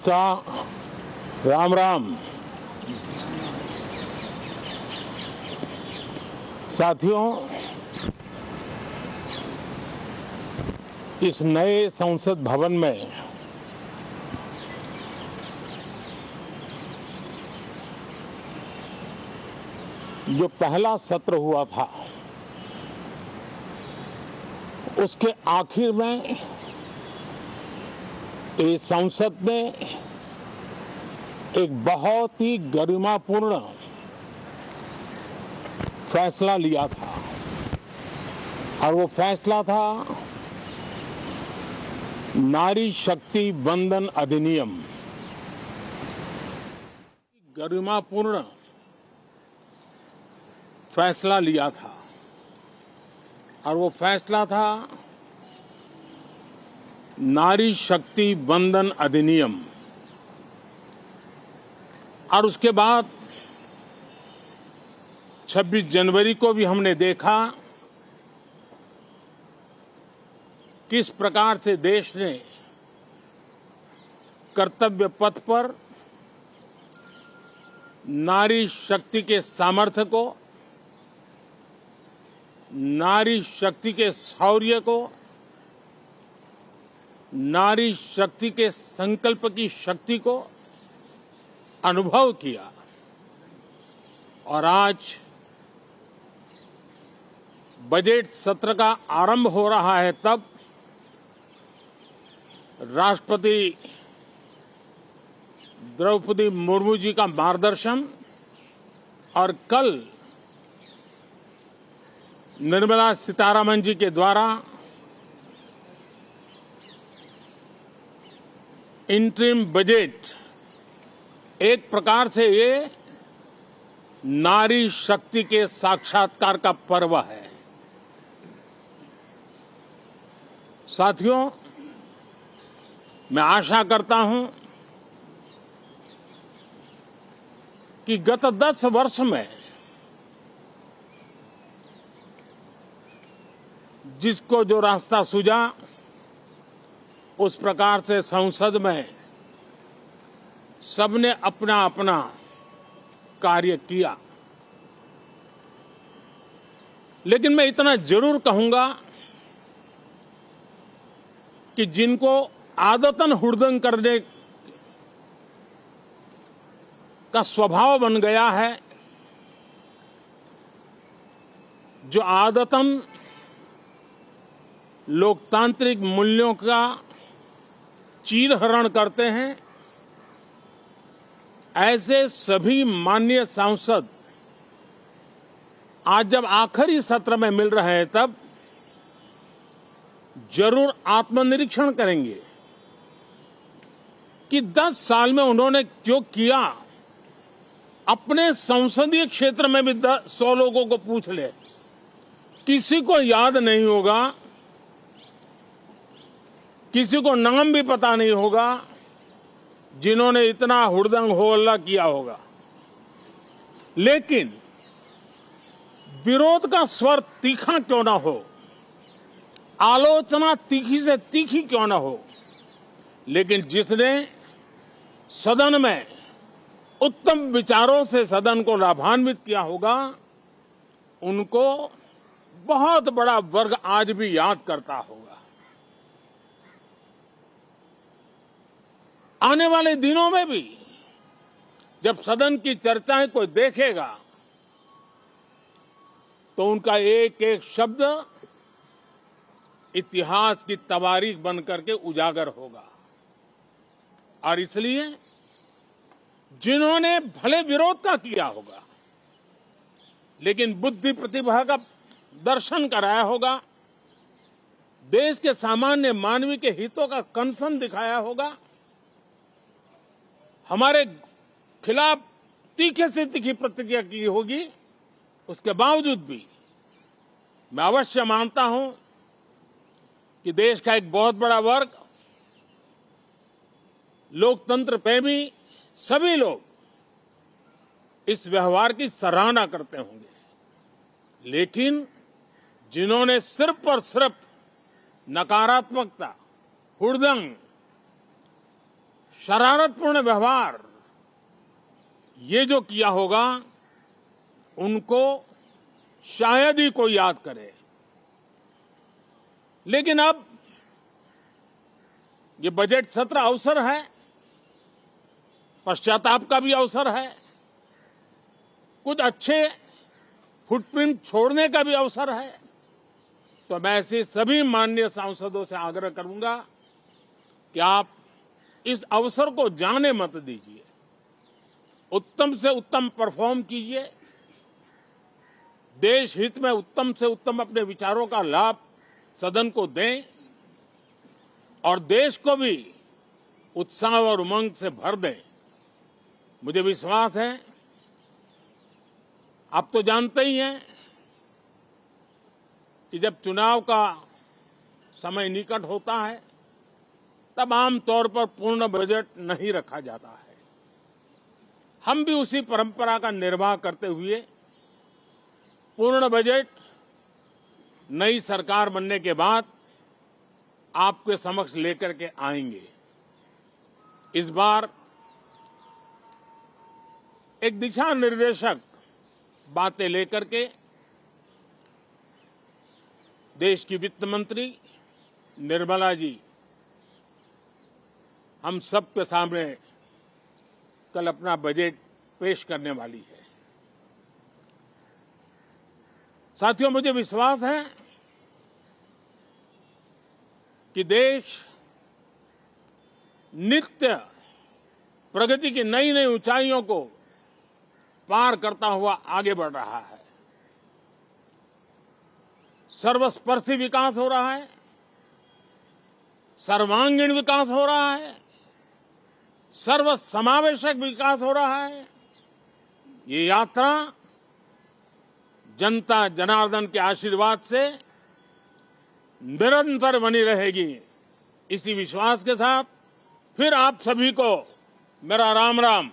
का राम राम। साथियों, इस नए संसद भवन में जो पहला सत्र हुआ था, उसके आखिर में इस संसद ने एक बहुत ही गरिमापूर्ण फैसला लिया था और वो फैसला था नारी शक्ति वंदन अधिनियम। गरिमापूर्ण फैसला लिया था और वो फैसला था नारी शक्ति वंदन अधिनियम। और उसके बाद 26 जनवरी को भी हमने देखा किस प्रकार से देश ने कर्तव्य पथ पर नारी शक्ति के सामर्थ्य को, नारी शक्ति के शौर्य को, नारी शक्ति के संकल्प की शक्ति को अनुभव किया। और आज बजट सत्र का आरंभ हो रहा है, तब राष्ट्रपति द्रौपदी मुर्मू जी का मार्गदर्शन और कल निर्मला सीतारमण जी के द्वारा इंटरिम बजट, एक प्रकार से ये नारी शक्ति के साक्षात्कार का पर्व है। साथियों, मैं आशा करता हूं कि गत 10 वर्ष में जिसको जो रास्ता सूझा, उस प्रकार से संसद में सबने अपना अपना कार्य किया। लेकिन मैं इतना जरूर कहूंगा कि जिनको आदतन हुड़दंग करने का स्वभाव बन गया है, जो आदतन लोकतांत्रिक मूल्यों का चीरहरण करते हैं, ऐसे सभी माननीय सांसद आज जब आखिरी सत्र में मिल रहे हैं, तब जरूर आत्मनिरीक्षण करेंगे कि 10 साल में उन्होंने क्यों किया। अपने संसदीय क्षेत्र में भी 100 लोगों को पूछ ले, किसी को याद नहीं होगा, किसी को नाम भी पता नहीं होगा जिन्होंने इतना हुड़दंग हो हल्ला किया होगा। लेकिन विरोध का स्वर तीखा क्यों ना हो, आलोचना तीखी से तीखी क्यों ना हो, लेकिन जिसने सदन में उत्तम विचारों से सदन को लाभान्वित किया होगा, उनको बहुत बड़ा वर्ग आज भी याद करता होगा। आने वाले दिनों में भी जब सदन की चर्चाएं कोई देखेगा, तो उनका एक एक शब्द इतिहास की तवारीख बन करके उजागर होगा। और इसलिए जिन्होंने भले विरोध का किया होगा, लेकिन बुद्धि प्रतिभा का दर्शन कराया होगा, देश के सामान्य मानवी के हितों का कंसर्न दिखाया होगा, हमारे खिलाफ तीखे से तीखी प्रतिक्रिया की होगी, उसके बावजूद भी मैं अवश्य मानता हूं कि देश का एक बहुत बड़ा वर्ग, लोकतंत्र प्रेमी सभी लोग इस व्यवहार की सराहना करते होंगे। लेकिन जिन्होंने सिर्फ और सिर्फ नकारात्मकता, हुड़दंग, शरारतपूर्ण व्यवहार ये जो किया होगा उनको शायद ही कोई याद करे। लेकिन अब ये बजट सत्र अवसर है, पश्चाताप का भी अवसर है, कुछ अच्छे फुटप्रिंट छोड़ने का भी अवसर है। तो मैं ऐसे सभी माननीय सांसदों से आग्रह करूंगा कि आप इस अवसर को जाने मत दीजिए, उत्तम से उत्तम परफॉर्म कीजिए, देश हित में उत्तम से उत्तम अपने विचारों का लाभ सदन को दें और देश को भी उत्साह और उमंग से भर दें। मुझे विश्वास है, आप तो जानते ही हैं कि जब चुनाव का समय निकट होता है तब आमतौर पर पूर्ण बजट नहीं रखा जाता है। हम भी उसी परंपरा का निर्वाह करते हुए पूर्ण बजट नई सरकार बनने के बाद आपके समक्ष लेकर के आएंगे। इस बार एक दिशा निर्देशक बातें लेकर के देश की वित्त मंत्री निर्मला जी हम सबके सामने कल अपना बजट पेश करने वाली है। साथियों, मुझे विश्वास है कि देश नित्य प्रगति की नई नई ऊंचाइयों को पार करता हुआ आगे बढ़ रहा है। सर्वस्पर्शी विकास हो रहा है, सर्वांगीण विकास हो रहा है, सर्वसमावेशक विकास हो रहा है। ये यात्रा जनता जनार्दन के आशीर्वाद से निरंतर बनी रहेगी। इसी विश्वास के साथ फिर आप सभी को मेरा राम राम।